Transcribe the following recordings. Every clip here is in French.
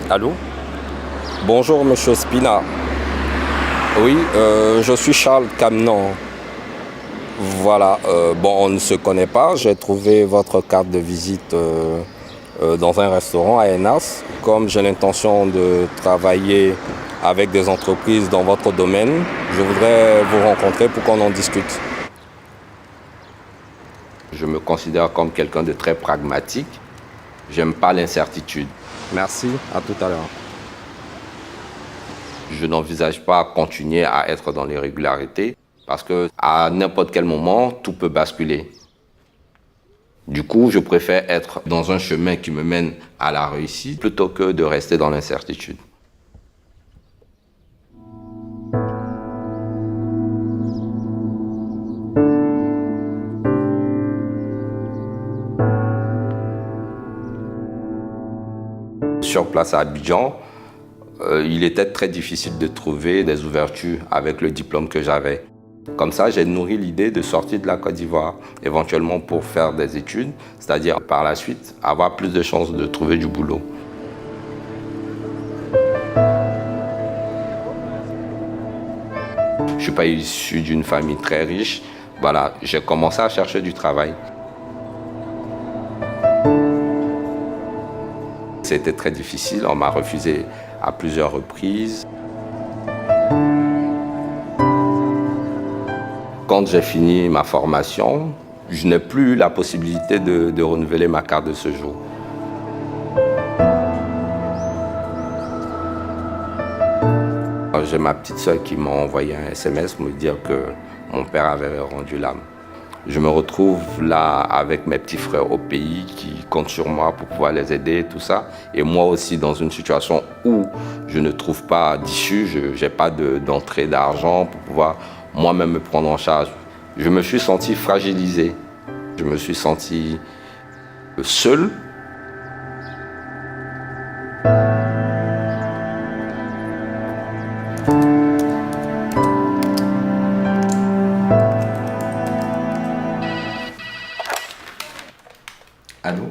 Allô? Bonjour, monsieur Spina. Oui, je suis Charles Camenan. Voilà, bon, on ne se connaît pas. J'ai trouvé votre carte de visite dans un restaurant à Ennas. Comme j'ai l'intention de travailler avec des entreprises dans votre domaine, je voudrais vous rencontrer pour qu'on en discute. Je me considère comme quelqu'un de très pragmatique. J'aime pas l'incertitude. Merci, à tout à l'heure. Je n'envisage pas continuer à être dans l'irrégularité parce que à n'importe quel moment, tout peut basculer. Du coup, je préfère être dans un chemin qui me mène à la réussite plutôt que de rester dans l'incertitude. Sur place à Abidjan, il était très difficile de trouver des ouvertures avec le diplôme que j'avais. Comme ça, j'ai nourri l'idée de sortir de la Côte d'Ivoire, éventuellement pour faire des études, c'est-à-dire par la suite avoir plus de chances de trouver du boulot. Je ne suis pas issu d'une famille très riche. Voilà, j'ai commencé à chercher du travail. C'était très difficile, on m'a refusé à plusieurs reprises. Quand j'ai fini ma formation, je n'ai plus eu la possibilité de renouveler ma carte de séjour. J'ai ma petite sœur qui m'a envoyé un SMS me dire que mon père avait rendu l'âme. Je me retrouve là avec mes petits frères au pays qui comptent sur moi pour pouvoir les aider, tout ça. Et moi aussi dans une situation où je ne trouve pas d'issue, je n'ai pas d'entrée d'argent pour pouvoir moi-même me prendre en charge. Je me suis senti fragilisé. Je me suis senti seul. Allô?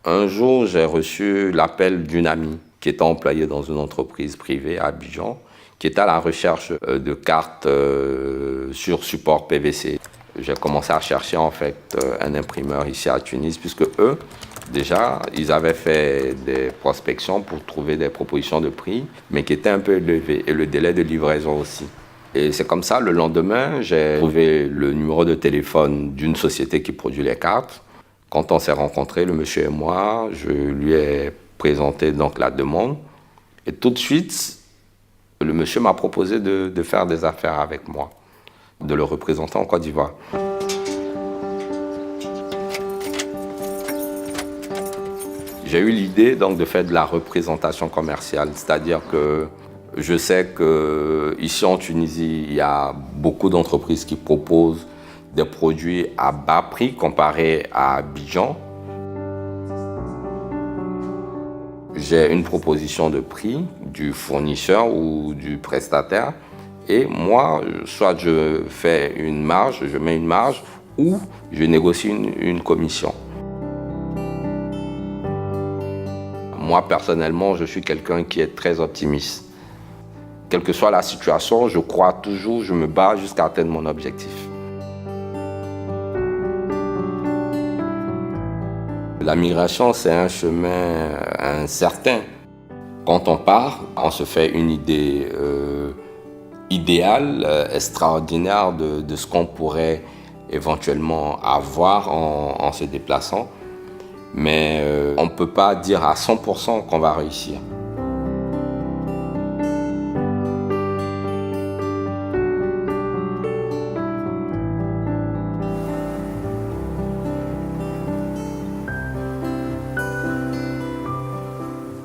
Un jour, j'ai reçu l'appel d'une amie qui était employée dans une entreprise privée à Abidjan, qui était à la recherche de cartes sur support PVC. J'ai commencé à chercher en fait un imprimeur ici à Tunis, puisque eux, déjà, ils avaient fait des prospections pour trouver des propositions de prix, mais qui étaient un peu élevées, et le délai de livraison aussi. Et c'est comme ça, le lendemain, j'ai trouvé le numéro de téléphone d'une société qui produit les cartes. Quand on s'est rencontrés, le monsieur et moi, je lui ai présenté donc la demande. Et tout de suite, le monsieur m'a proposé de faire des affaires avec moi, de le représenter en Côte d'Ivoire. J'ai eu l'idée donc de faire de la représentation commerciale, c'est-à-dire que je sais qu'ici en Tunisie, il y a beaucoup d'entreprises qui proposent des produits à bas prix comparé à Abidjan. J'ai une proposition de prix du fournisseur ou du prestataire et moi, soit je fais une marge, je mets une marge ou je négocie une commission. Moi, personnellement, je suis quelqu'un qui est très optimiste. Quelle que soit la situation, je crois toujours, je me bats jusqu'à atteindre mon objectif. La migration, c'est un chemin incertain. Quand on part, on se fait une idée idéale, extraordinaire de ce qu'on pourrait éventuellement avoir en se déplaçant. Mais on ne peut pas dire à 100% qu'on va réussir.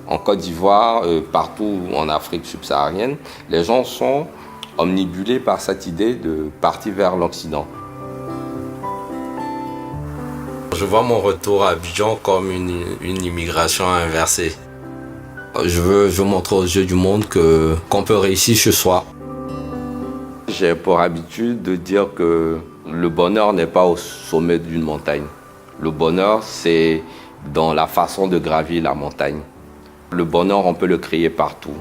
En Côte d'Ivoire, partout en Afrique subsaharienne, les gens sont omnibulés par cette idée de partir vers l'Occident. Je vois mon retour à Abidjan comme une immigration inversée. Je veux montrer aux yeux du monde qu'on peut réussir chez soi. J'ai pour habitude de dire que le bonheur n'est pas au sommet d'une montagne. Le bonheur, c'est dans la façon de gravir la montagne. Le bonheur, on peut le créer partout.